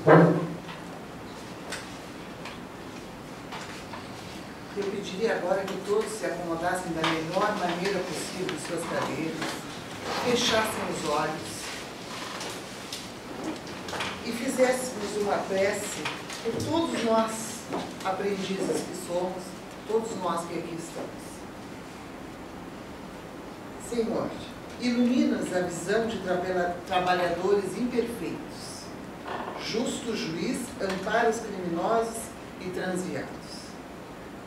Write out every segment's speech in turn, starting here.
Eu pediria agora que todos se acomodassem da melhor maneira possível em suas cadeiras, fechassem os olhos e fizéssemos uma prece por todos nós, aprendizes que somos, todos nós que aqui estamos. Senhor, ilumina-nos a visão de trabalhadores imperfeitos. Justo juiz, ampara os criminosos e transviados.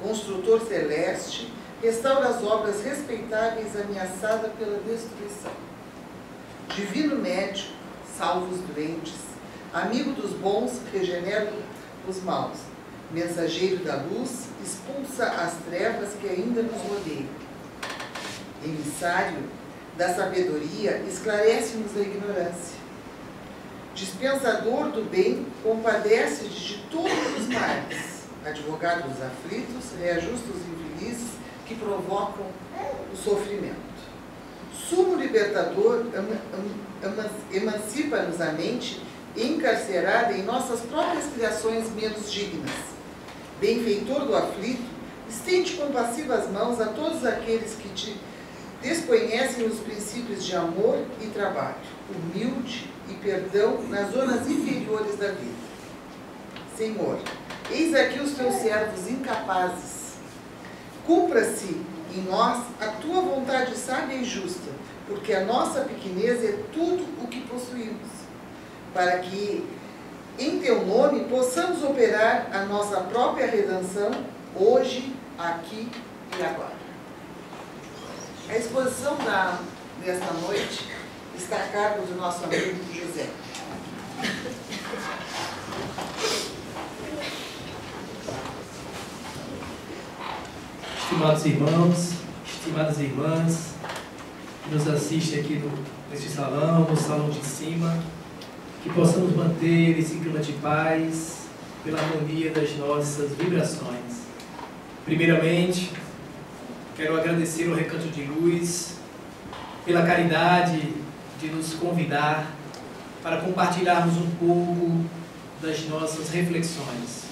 Construtor celeste, restaura as obras respeitáveis ameaçadas pela destruição. Divino médico, salva os doentes. Amigo dos bons, regenera os maus. Mensageiro da luz, expulsa as trevas que ainda nos rodeiam. Emissário da sabedoria, esclarece-nos a ignorância. Dispensador do bem, compadece de todos os males. Advogado dos aflitos, reajusta os infelizes que provocam o sofrimento. Sumo libertador, emancipa-nos a mente encarcerada em nossas próprias criações menos dignas. Benfeitor do aflito, estende compassivas mãos a todos aqueles que te desconhecem os princípios de amor e trabalho, humilde e perdão nas zonas inferiores da vida. Senhor, eis aqui os teus servos incapazes. Cumpra-se em nós a tua vontade sábia e justa, porque a nossa pequenez é tudo o que possuímos, para que, em teu nome, possamos operar a nossa própria redenção, hoje, aqui e agora. A exposição desta noite está a cargo do nosso amigo José. Estimados irmãos, estimadas irmãs, que nos assistem aqui neste salão, no salão de cima, que possamos manter esse clima de paz pela harmonia das nossas vibrações. Primeiramente, quero agradecer ao Recanto de Luz pela caridade de nos convidar para compartilharmos um pouco das nossas reflexões.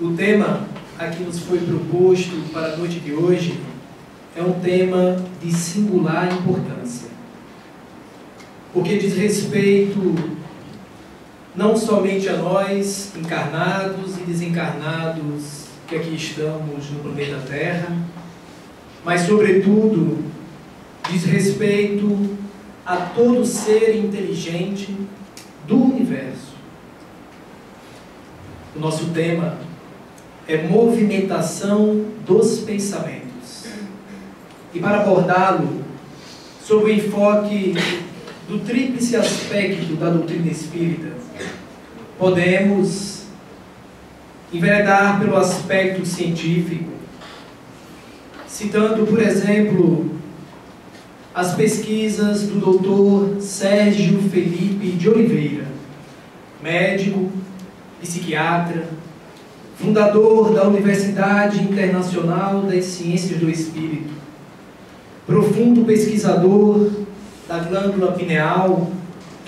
O tema a que nos foi proposto para a noite de hoje é um tema de singular importância, porque diz respeito não somente a nós, encarnados e desencarnados, que aqui estamos no planeta Terra, mas, sobretudo, diz respeito a todo ser inteligente do universo. O nosso tema é movimentação dos pensamentos. E para abordá-lo, sob o enfoque do tríplice aspecto da doutrina espírita, podemos enveredar pelo aspecto científico, citando, por exemplo, as pesquisas do Dr. Sérgio Felipe de Oliveira, médico, psiquiatra, fundador da Universidade Internacional das Ciências do Espírito, profundo pesquisador da glândula pineal,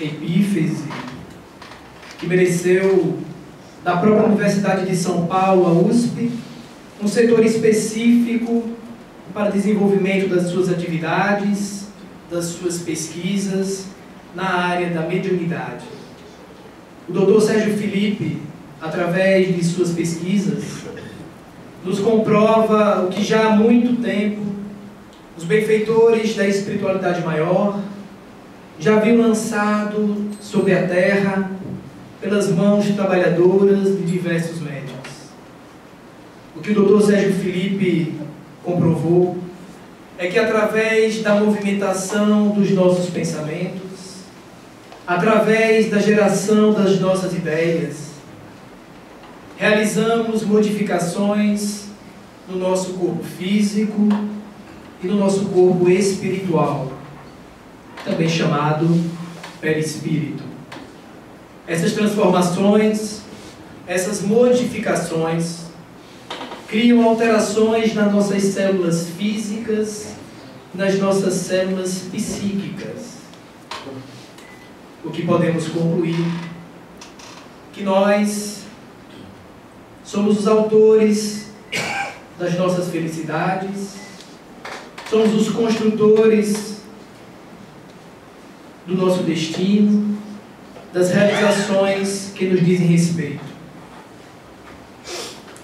epífise, que mereceu da própria Universidade de São Paulo, a USP, um setor específico para desenvolvimento das suas atividades, das suas pesquisas na área da mediunidade. O Dr. Sérgio Felipe, através de suas pesquisas, nos comprova o que já há muito tempo os benfeitores da espiritualidade maior já haviam lançado sobre a Terra pelas mãos trabalhadoras de diversos médiuns. O que o Dr. Sérgio Felipe comprovou é que através da movimentação dos nossos pensamentos, através da geração das nossas ideias, realizamos modificações no nosso corpo físico e no nosso corpo espiritual, também chamado perispírito. Essas transformações, essas modificações, criam alterações nas nossas células físicas, nas nossas células psíquicas. O que podemos concluir que nós somos os autores das nossas felicidades, somos os construtores do nosso destino, das realizações que nos dizem respeito.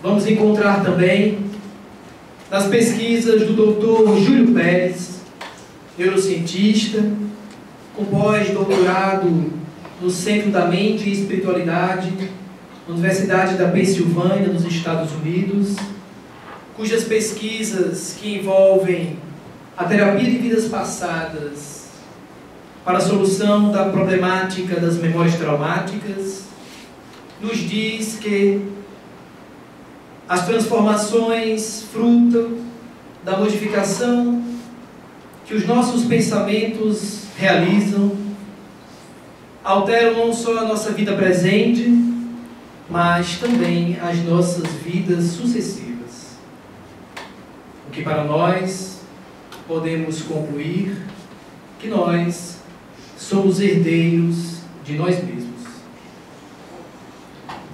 Vamos encontrar também nas pesquisas do Dr. Júlio Pérez, neurocientista, com pós-doutorado no Centro da Mente e Espiritualidade, na Universidade da Pensilvânia, nos Estados Unidos, cujas pesquisas que envolvem a terapia de vidas passadas para a solução da problemática das memórias traumáticas, nos diz que as transformações fruto da modificação que os nossos pensamentos realizam alteram não só a nossa vida presente, mas também as nossas vidas sucessivas. O que para nós podemos concluir que nós somos herdeiros de nós mesmos.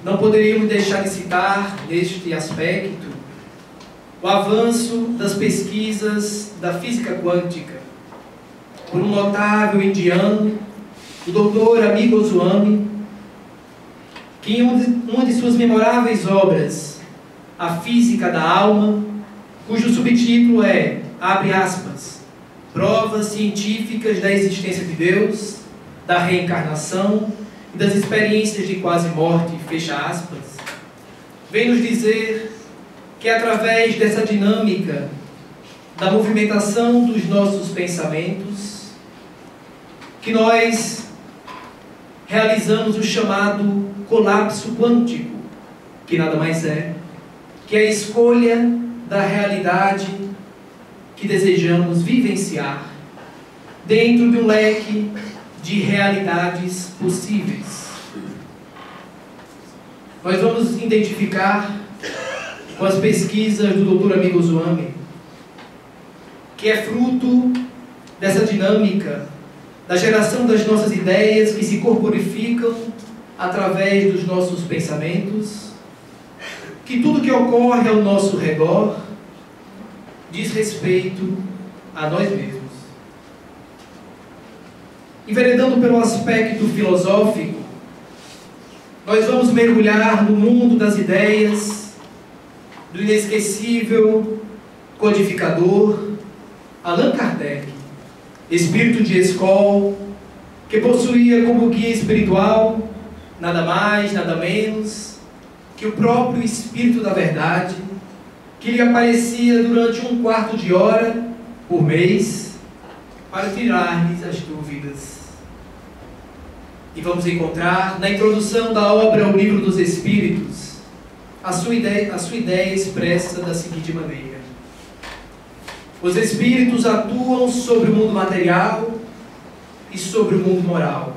Não poderíamos deixar de citar, neste aspecto, o avanço das pesquisas da física quântica por um notável indiano, o Dr. Amit Goswami, que em uma de suas memoráveis obras, A Física da Alma, cujo subtítulo é, abre aspas, provas científicas da existência de Deus, da reencarnação e das experiências de quase morte, fecha aspas, vem nos dizer que através dessa dinâmica da movimentação dos nossos pensamentos, que nós realizamos o chamado colapso quântico, que nada mais é que a escolha da realidade que desejamos vivenciar dentro de um leque de realidades possíveis. Nós vamos identificar com as pesquisas do Dr. Amit Goswami que é fruto dessa dinâmica da geração das nossas ideias que se corporificam através dos nossos pensamentos, que tudo que ocorre ao nosso redor diz respeito a nós mesmos. Enveredando pelo aspecto filosófico, nós vamos mergulhar no mundo das ideias do inesquecível codificador Allan Kardec, espírito de escola, que possuía como guia espiritual nada mais, nada menos que o próprio Espírito da Verdade, que lhe aparecia durante um quarto de hora por mês para tirar-lhes as dúvidas. E vamos encontrar na introdução da obra O Livro dos Espíritos a sua ideia expressa da seguinte maneira: os espíritos atuam sobre o mundo material e sobre o mundo moral,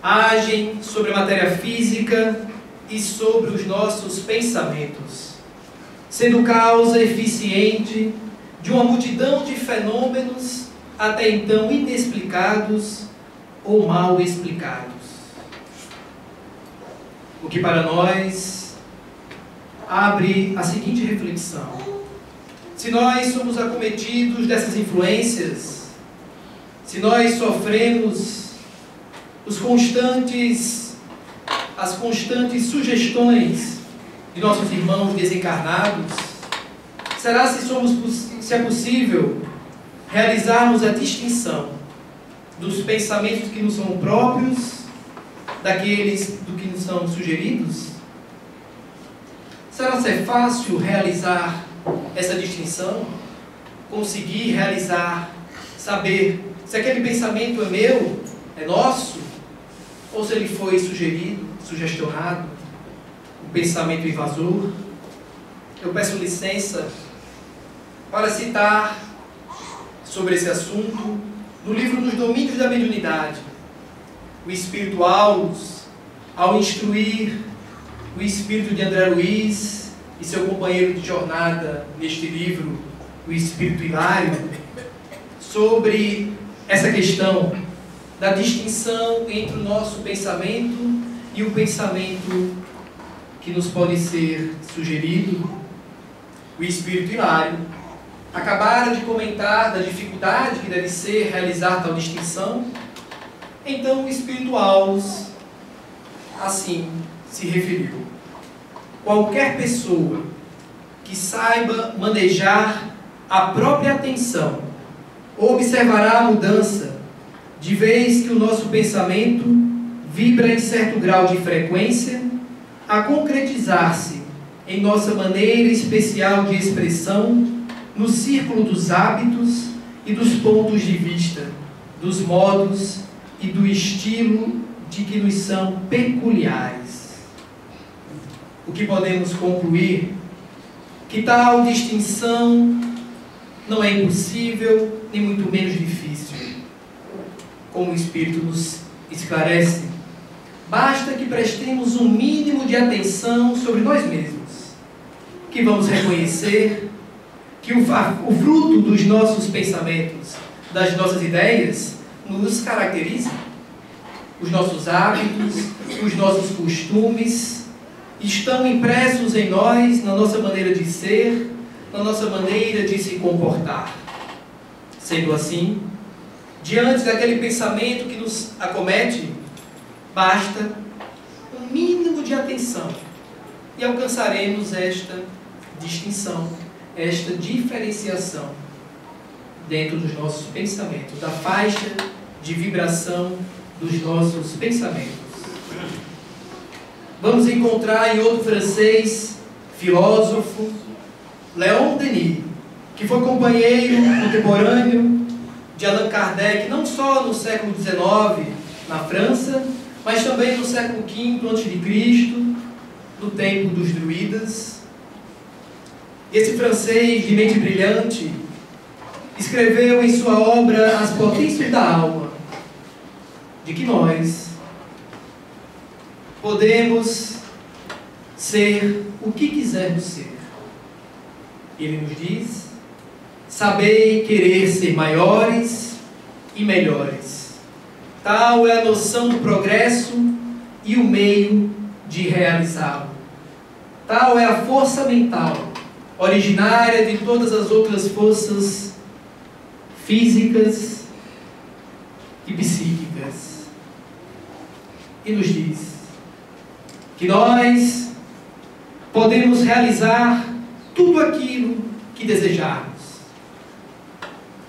agem sobre a matéria física e sobre os nossos pensamentos, sendo causa eficiente de uma multidão de fenômenos até então inexplicados ou mal explicados. O que para nós abre a seguinte reflexão: se nós somos acometidos dessas influências, se nós sofremos as constantes sugestões de nossos irmãos desencarnados, será se é possível realizarmos a distinção dos pensamentos que nos são próprios daqueles do que nos são sugeridos? Será se é fácil realizar essa distinção? Conseguir realizar, saber se aquele pensamento é meu, é nosso, ou se ele foi sugerido, sugestionado, um pensamento invasor? Eu peço licença para citar sobre esse assunto no livro Nos Domínios da Mediunidade, o Espírito Aulus, ao instruir o espírito de André Luiz e seu companheiro de jornada neste livro, o Espírito Hilário, sobre essa questão da distinção entre o nosso pensamento e o pensamento que nos pode ser sugerido. O espírito Hilário acabara de comentar da dificuldade que deve ser realizar tal distinção. Então o espírito Aulus assim se referiu: qualquer pessoa que saiba manejar a própria atenção observará a mudança, de vez que o nosso pensamento vibra em certo grau de frequência, a concretizar-se em nossa maneira especial de expressão no círculo dos hábitos e dos pontos de vista, dos modos e do estilo de que nos são peculiares. O que podemos concluir? Que tal distinção não é impossível, nem muito menos difícil. Como o Espírito nos esclarece, basta que prestemos um mínimo de atenção sobre nós mesmos, que vamos reconhecer que o fruto dos nossos pensamentos, das nossas ideias, nos caracteriza. Os nossos hábitos, os nossos costumes estão impressos em nós, na nossa maneira de ser, na nossa maneira de se comportar. Sendo assim, diante daquele pensamento que nos acomete, basta um mínimo de atenção e alcançaremos esta distinção, esta diferenciação dentro dos nossos pensamentos, da faixa de vibração dos nossos pensamentos. Vamos encontrar em outro francês, filósofo, Leon Denis, que foi companheiro contemporâneo de Allan Kardec, não só no século XIX, na França, mas também no século V a.C., no tempo dos druidas. Esse francês de mente brilhante escreveu em sua obra As Potências da Alma, de que nós podemos ser o que quisermos ser. Ele nos diz: sabei querer ser maiores e melhores. Tal é a noção do progresso e o meio de realizá-lo. Tal é a força mental, originária de todas as outras forças físicas e psíquicas. E nos diz que nós podemos realizar tudo aquilo que desejarmos.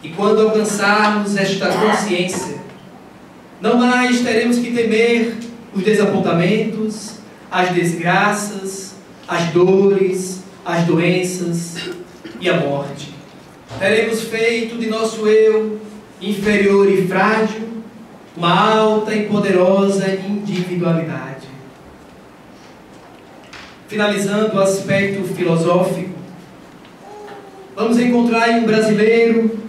E quando alcançarmos esta consciência, não mais teremos que temer os desapontamentos, as desgraças, as dores, as doenças e a morte. Teremos feito de nosso eu inferior e frágil uma alta e poderosa individualidade. Finalizando o aspecto filosófico, vamos encontrar em um brasileiro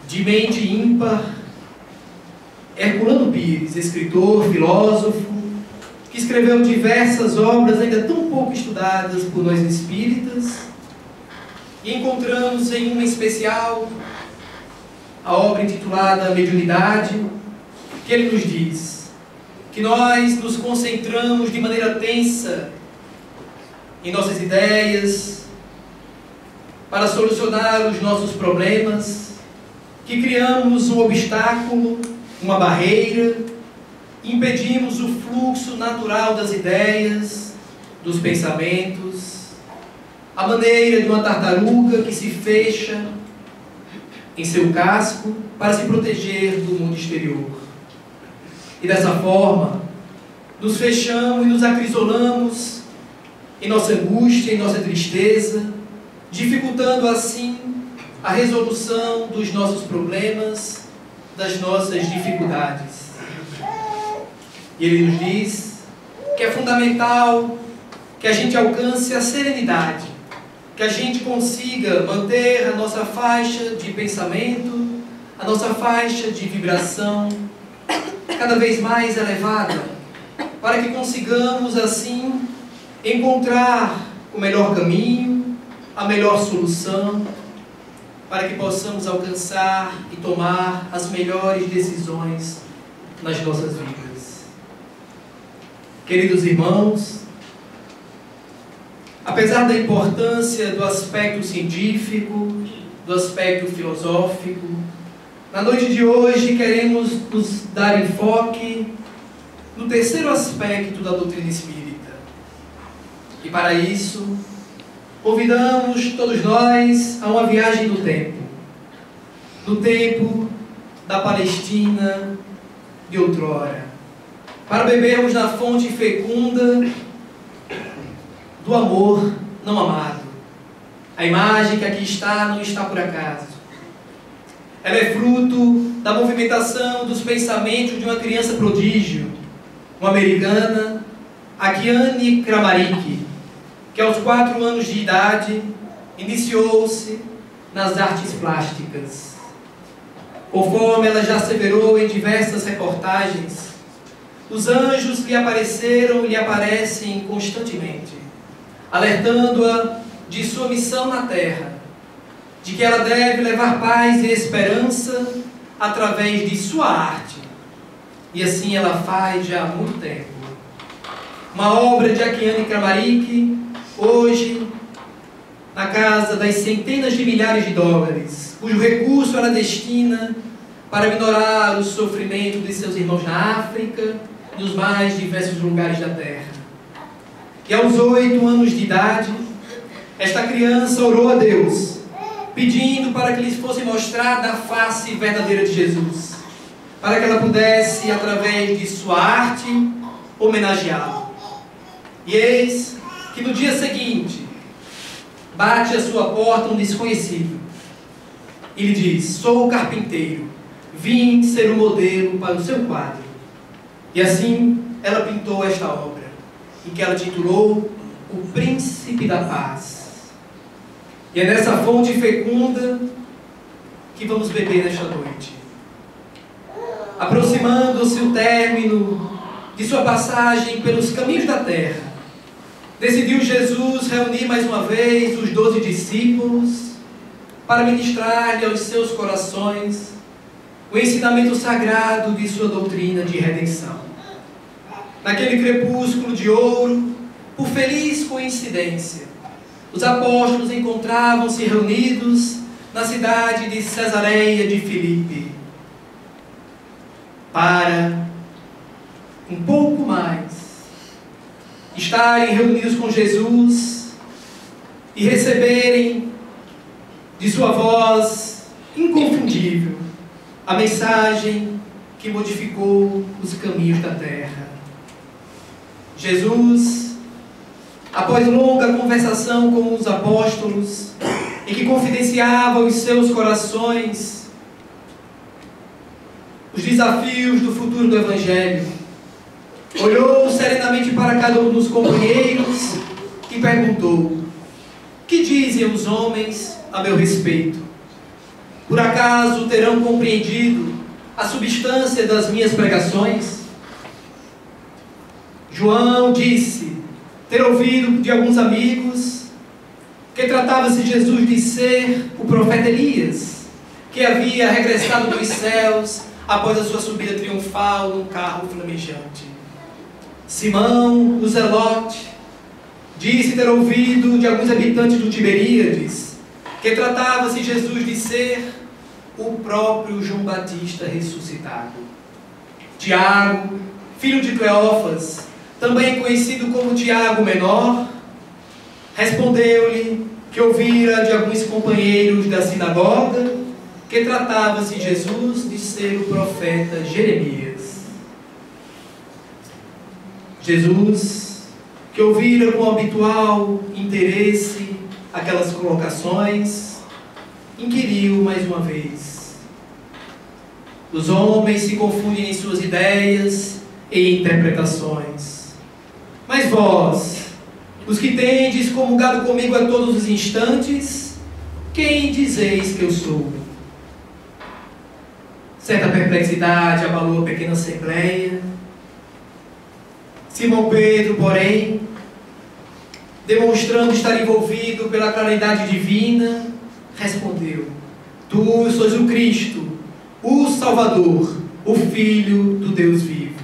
de mente ímpar, Herculano Pires, escritor, filósofo, que escreveu diversas obras ainda tão pouco estudadas por nós espíritas, e encontramos em uma especial a obra intitulada Mediunidade, que ele nos diz que nós nos concentramos de maneira tensa em nossas ideias para solucionar os nossos problemas, que criamos um obstáculo, uma barreira, impedimos o fluxo natural das ideias, dos pensamentos, a maneira de uma tartaruga que se fecha em seu casco para se proteger do mundo exterior. E dessa forma, nos fechamos e nos acrisolamos em nossa angústia, em nossa tristeza, dificultando assim a resolução dos nossos problemas, das nossas dificuldades. E ele nos diz que é fundamental que a gente alcance a serenidade, que a gente consiga manter a nossa faixa de pensamento, a nossa faixa de vibração cada vez mais elevada, para que consigamos assim encontrar o melhor caminho, a melhor solução, para que possamos alcançar e tomar as melhores decisões nas nossas vidas. queridos irmãos, apesar da importância do aspecto científico, do aspecto filosófico, na noite de hoje queremos nos dar enfoque no terceiro aspecto da doutrina espírita. E para isso, convidamos todos nós a uma viagem no tempo. No tempo da Palestina de outrora, para bebermos na fonte fecunda do amor não amado. A imagem que aqui está não está por acaso. Ela é fruto da movimentação dos pensamentos de uma criança prodígio, uma americana, Akiane Kramarik, que aos 4 anos de idade iniciou-se nas artes plásticas. Conforme ela já asseverou em diversas reportagens, os anjos lhe apareceram e lhe aparecem constantemente, alertando-a de sua missão na Terra, de que ela deve levar paz e esperança através de sua arte. E assim ela faz já há muito tempo. Uma obra de Akiane Kramarik, hoje na casa das centenas de milhares de dólares, cujo recurso ela destina para minorar o sofrimento de seus irmãos na África e nos mais diversos lugares da Terra. E aos 8 anos de idade, esta criança orou a Deus, pedindo para que lhes fosse mostrada a face verdadeira de Jesus, para que ela pudesse, através de sua arte, homenageá-lo. E eis que no dia seguinte, bate à sua porta um desconhecido e lhe diz: sou o carpinteiro, vim ser um modelo para o seu quadro. E assim ela pintou esta obra, em que ela titulou O Príncipe da Paz. E é nessa fonte fecunda que vamos beber nesta noite. Aproximando-se o término de sua passagem pelos caminhos da terra, decidiu Jesus reunir mais uma vez os 12 discípulos para ministrar-lhe aos seus corações o ensinamento sagrado de sua doutrina de redenção. Naquele crepúsculo de ouro, por feliz coincidência, os apóstolos encontravam-se reunidos na cidade de Cesareia de Filipe para, um pouco mais, estarem reunidos com Jesus e receberem de sua voz inconfundível a mensagem que modificou os caminhos da terra. Jesus, após longa conversação com os apóstolos, em que confidenciava aos seus corações os desafios do futuro do Evangelho, olhou serenamente para cada um dos companheiros e perguntou: que dizem os homens a meu respeito? Por acaso terão compreendido a substância das minhas pregações? João disse ter ouvido de alguns amigos que tratava-se Jesus de ser o profeta Elias, que havia regressado dos céus após a sua subida triunfal num carro flamejante. Simão, o Zelote, disse ter ouvido de alguns habitantes do Tiberíades que tratava-se Jesus de ser o próprio João Batista ressuscitado. Tiago, filho de Cleófas, também conhecido como Tiago Menor, respondeu-lhe que ouvira de alguns companheiros da sinagoga que tratava-se Jesus de ser o profeta Jeremias. Jesus, que ouvira com habitual interesse aquelas colocações, inquiriu mais uma vez: os homens se confundem em suas ideias e interpretações, mas vós, os que tendes comungado comigo a todos os instantes, quem dizeis que eu sou? Certa perplexidade abalou a pequena assembleia. Simão Pedro, porém, demonstrando estar envolvido pela claridade divina, respondeu: tu sois o Cristo, o Salvador, o Filho do Deus vivo.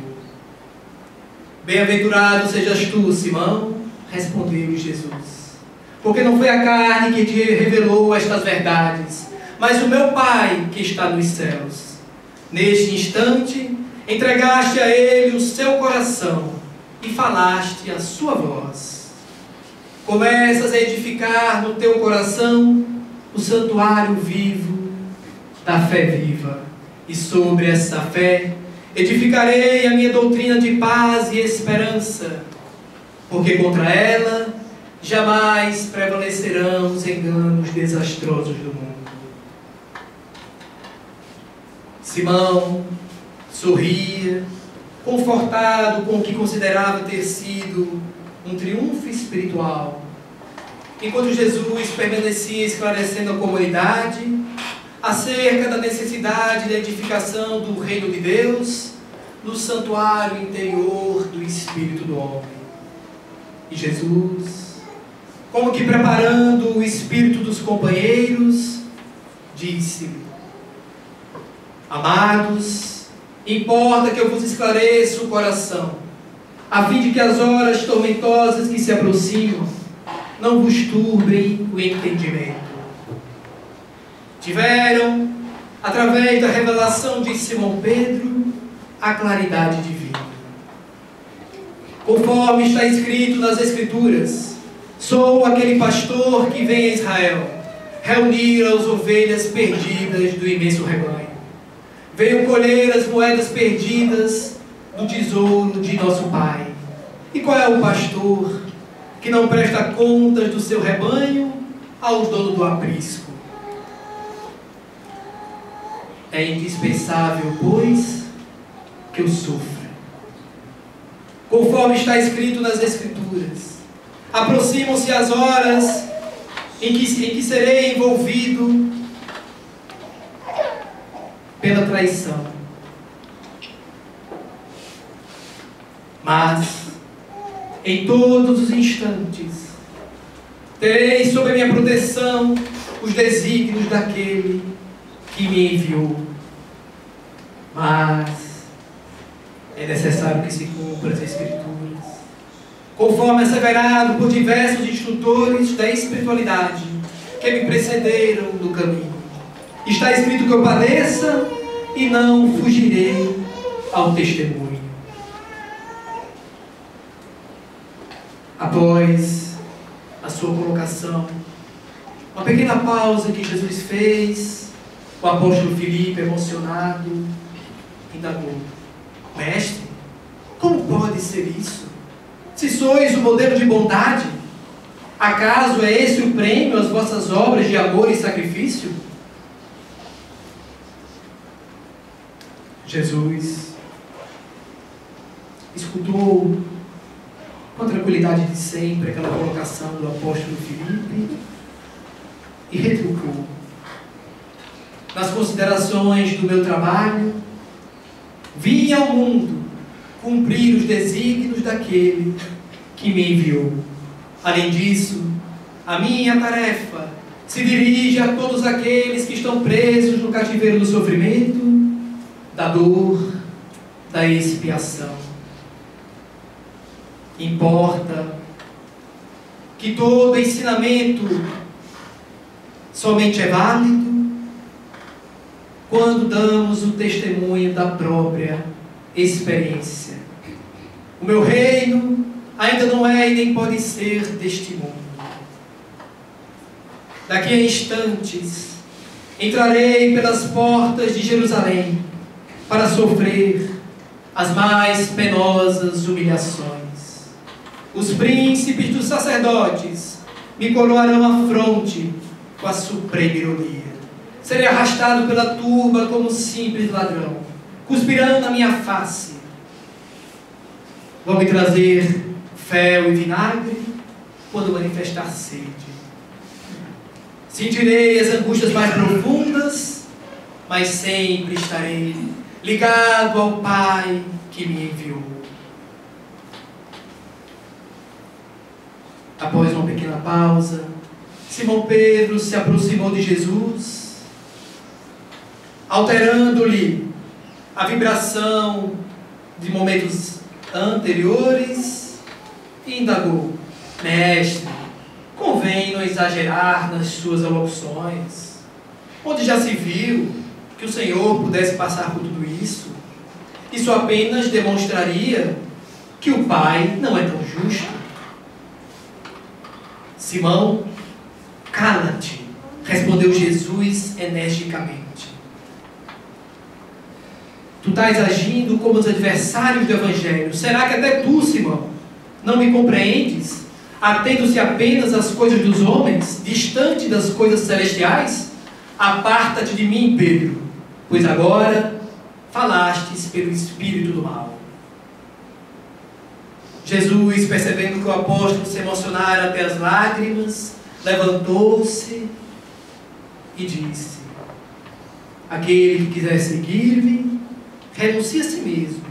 Bem-aventurado sejas tu, Simão, respondeu Jesus, porque não foi a carne que te revelou estas verdades, mas o meu Pai que está nos céus. Neste instante, entregaste a ele o seu coração e falaste a sua voz. Começas a edificar no teu coração o santuário vivo da fé viva. E sobre essa fé edificarei a minha doutrina de paz e esperança, porque contra ela jamais prevalecerão os enganos desastrosos do mundo. Simão sorria, confortado com o que considerava ter sido um triunfo espiritual, enquanto Jesus permanecia esclarecendo a comunidade acerca da necessidade da edificação do reino de Deus no santuário interior do espírito do homem. E Jesus, como que preparando o espírito dos companheiros, disse-lhe: Amados, importa que eu vos esclareça o coração, a fim de que as horas tormentosas que se aproximam não vos turbem o entendimento. Tiveram, através da revelação de Simão Pedro, a claridade divina. Conforme está escrito nas Escrituras, sou aquele pastor que vem a Israel, reunir as ovelhas perdidas do imenso rebanho. Veio colher as moedas perdidas do tesouro de nosso Pai. E qual é o pastor que não presta contas do seu rebanho ao dono do aprisco? É indispensável, pois, que eu sofra, conforme está escrito nas Escrituras. Aproximam-se as horas em que serei envolvido pela traição. Mas, em todos os instantes, terei sob a minha proteção os desígnios daquele que me enviou. Mas é necessário que se cumpram as Escrituras, conforme asseverado por diversos instrutores da espiritualidade que me precederam no caminho. Está escrito que eu padeça e não fugirei ao testemunho. Após a sua colocação, uma pequena pausa que Jesus fez, o apóstolo Filipe, emocionado, indagou: Mestre, como pode ser isso? Se sois o modelo de bondade, acaso é esse o prêmio às vossas obras de amor e sacrifício? Jesus escutou com a tranquilidade de sempre aquela colocação do apóstolo Filipe e retrucou: nas considerações do meu trabalho, vim ao mundo cumprir os desígnios daquele que me enviou. Além disso, a minha tarefa se dirige a todos aqueles que estão presos no cativeiro do sofrimento, da dor, da expiação. Importa que todo ensinamento somente é válido quando damos o testemunho da própria experiência. O meu reino ainda não é e nem pode ser deste mundo. Daqui a instantes entrarei pelas portas de Jerusalém para sofrer as mais penosas humilhações. Os príncipes dos sacerdotes me coroarão a fronte com a suprema ironia. Serei arrastado pela turba como simples ladrão. Cuspirão na minha face. Vão me trazer fel e vinagre quando manifestar sede. Sentirei as angústias mais profundas, mas sempre estarei ligado ao Pai que me enviou. Após uma pequena pausa, Simão Pedro se aproximou de Jesus, alterando-lhe a vibração de momentos anteriores e indagou: Mestre, convém não exagerar nas suas alocuções, onde já se viu que o Senhor pudesse passar por tudo isso. Isso apenas demonstraria que o Pai não é tão justo. Simão, cala-te, respondeu Jesus energicamente. Tu estás agindo como os adversários do Evangelho. Será que até tu, Simão, não me compreendes, atendo-se apenas às coisas dos homens, distante das coisas celestiais? Aparta-te de mim, Pedro, pois agora falastes pelo espírito do mal. Jesus, percebendo que o apóstolo se emocionara até as lágrimas, levantou-se e disse: aquele que quiser seguir-me, renuncie a si mesmo,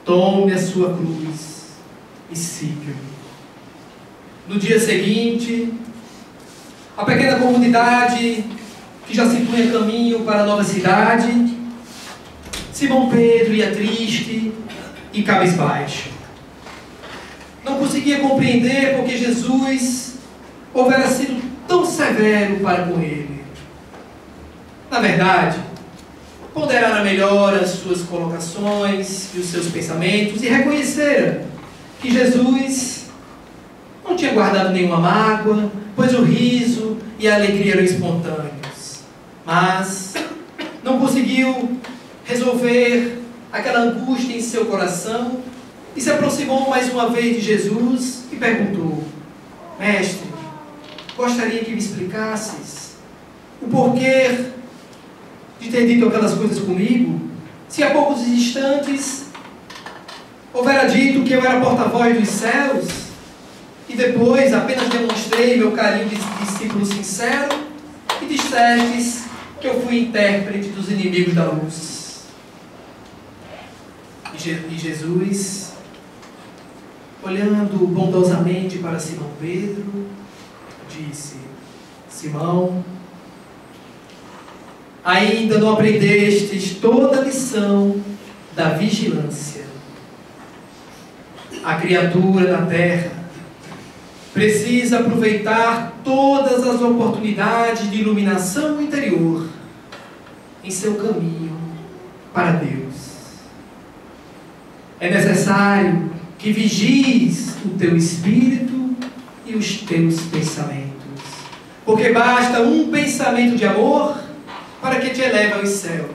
tome a sua cruz e siga-me. No dia seguinte, a pequena comunidade que já se punha caminho para a nova cidade, Simão Pedro ia triste e cabisbaixo. Não conseguia compreender porque Jesus houvera sido tão severo para com ele. Na verdade, ponderara melhor as suas colocações e os seus pensamentos e reconhecera que Jesus não tinha guardado nenhuma mágoa, pois o riso e a alegria eram espontâneos. Mas não conseguiu resolver aquela angústia em seu coração e se aproximou mais uma vez de Jesus e perguntou: Mestre, gostaria que me explicasses o porquê de ter dito aquelas coisas comigo, se há poucos instantes houvera dito que eu era porta-voz dos céus e depois apenas demonstrei meu carinho de discípulo sincero e dissestes que eu fui intérprete dos inimigos da luz. E Jesus, olhando bondosamente para Simão Pedro, disse: Simão, ainda não aprendestes toda a lição da vigilância. A criatura na terra precisa aproveitar todas as oportunidades de iluminação interior em seu caminho para Deus. É necessário que vigies o teu espírito e os teus pensamentos, porque basta um pensamento de amor para que te eleve aos céus.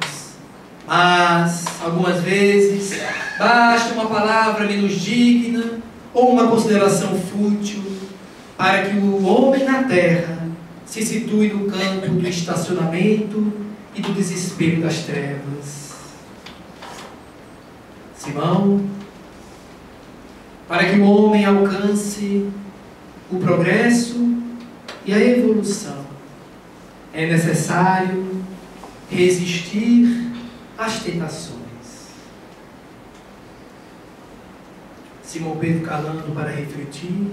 Mas, algumas vezes, basta uma palavra menos digna ou uma consideração fútil para que o homem na terra se situe no campo do estacionamento e do desespero das trevas. Simão, para que o homem alcance o progresso e a evolução, é necessário resistir às tentações. Simão Pedro, calando para refletir,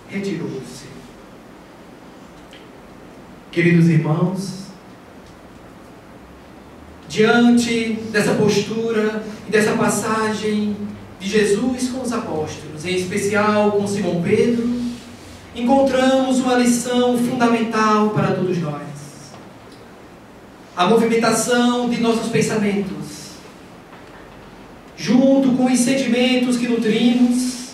retirou-se. Queridos irmãos, diante dessa postura e dessa passagem de Jesus com os apóstolos, em especial com Simão Pedro, encontramos uma lição fundamental para todos nós. A movimentação de nossos pensamentos, junto com os sentimentos que nutrimos,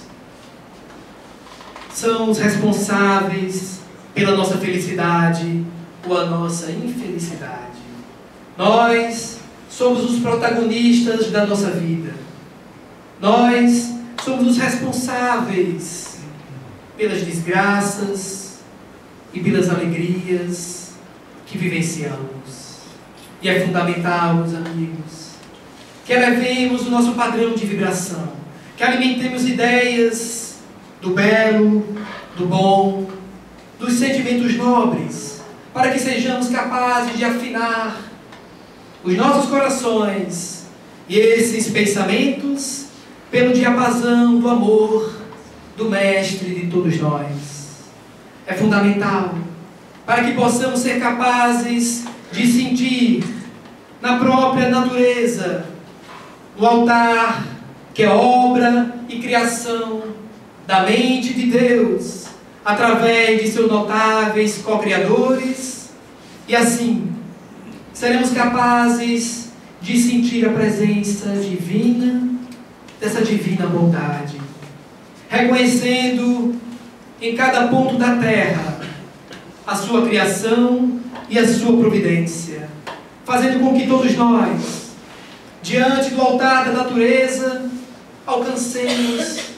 são os responsáveis pela nossa felicidade ou a nossa infelicidade. Nós somos os protagonistas da nossa vida. Nós somos os responsáveis pelas desgraças e pelas alegrias que vivenciamos. E é fundamental, meus amigos, que elevemos o nosso padrão de vibração, que alimentemos ideias do belo, do bom, dos sentimentos nobres, para que sejamos capazes de afinar os nossos corações e esses pensamentos pelo diapasão do amor do Mestre de todos nós. É fundamental para que possamos ser capazes de sentir na própria natureza no altar que é obra e criação da mente de Deus, através de seus notáveis co-criadores, e assim seremos capazes de sentir a presença divina, dessa divina bondade, reconhecendo em cada ponto da terra a sua criação e a sua providência, fazendo com que todos nós, diante do altar da natureza, alcancemos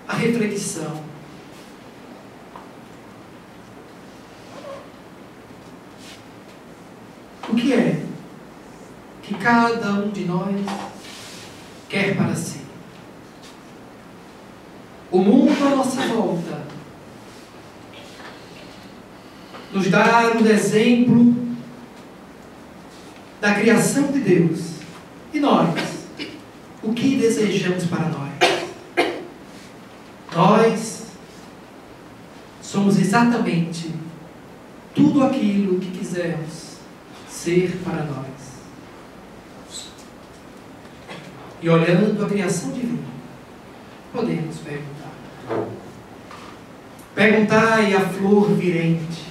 a reflexão. O que é que cada um de nós quer para si? O mundo à nossa volta nos dá um exemplo da criação de Deus. E nós, o que desejamos para nós? Nós somos exatamente tudo aquilo que quisermos ser para nós. E olhando a criação divina, podemos perguntar. Perguntai a flor virente,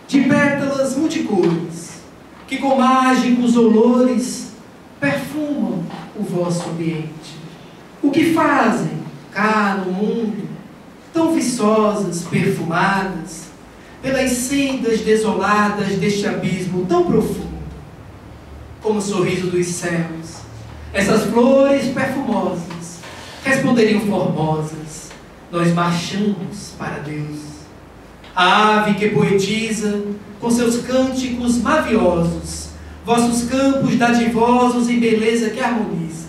de pétalas multicores, que com mágicos olores perfumam o vosso ambiente. O que fazem cá no mundo, tão viçosas, perfumadas, pelas sendas desoladas deste abismo tão profundo, como o sorriso dos céus, essas flores perfumosas responderiam formosas: nós marchamos para Deus. A ave que poetiza com seus cânticos maviosos vossos campos dadivosos em beleza que harmoniza.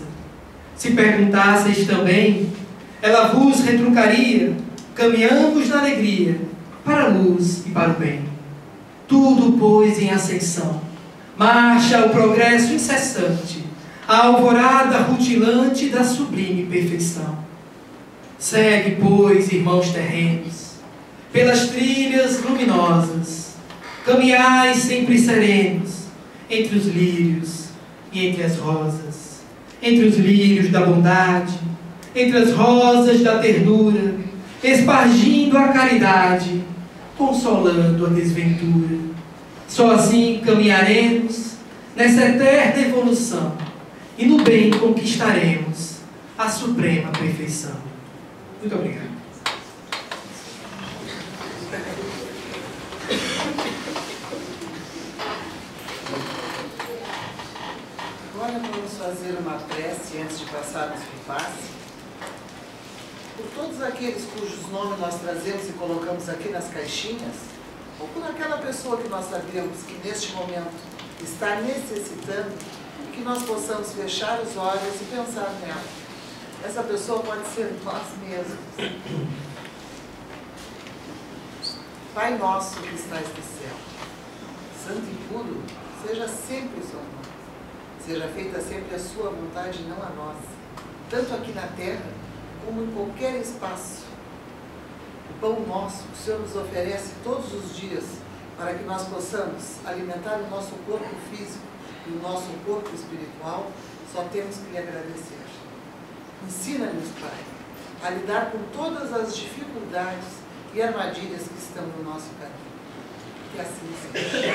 Se perguntasseis também, ela vos retrucaria: caminhamos na alegria para a luz e para o bem. Tudo, pois, em ascensão, marcha o progresso incessante, a alvorada rutilante da sublime perfeição. Segue, pois, irmãos terrenos, pelas trilhas luminosas, caminhai sempre serenos, entre os lírios e entre as rosas, entre os lírios da bondade, entre as rosas da ternura, espargindo a caridade, consolando a desventura. Só assim caminharemos nessa eterna evolução, e no bem conquistaremos a suprema perfeição. Muito obrigado. Agora vamos fazer uma prece antes de passarmos para o passe. Por todos aqueles cujos nomes nós trazemos e colocamos aqui nas caixinhas, ou por aquela pessoa que nós sabemos que neste momento está necessitando, que nós possamos fechar os olhos e pensar nela. Essa pessoa pode ser nós mesmos. Pai nosso que estás no céu, santo e puro, seja sempre o seu nome. Seja feita sempre a sua vontade, não a nossa, tanto aqui na terra como em qualquer espaço. O pão nosso que o Senhor nos oferece todos os dias para que nós possamos alimentar o nosso corpo físico e o nosso corpo espiritual, só temos que lhe agradecer. Ensina-nos, Pai, a lidar com todas as dificuldades e armadilhas que estão no nosso caminho. Que assim seja.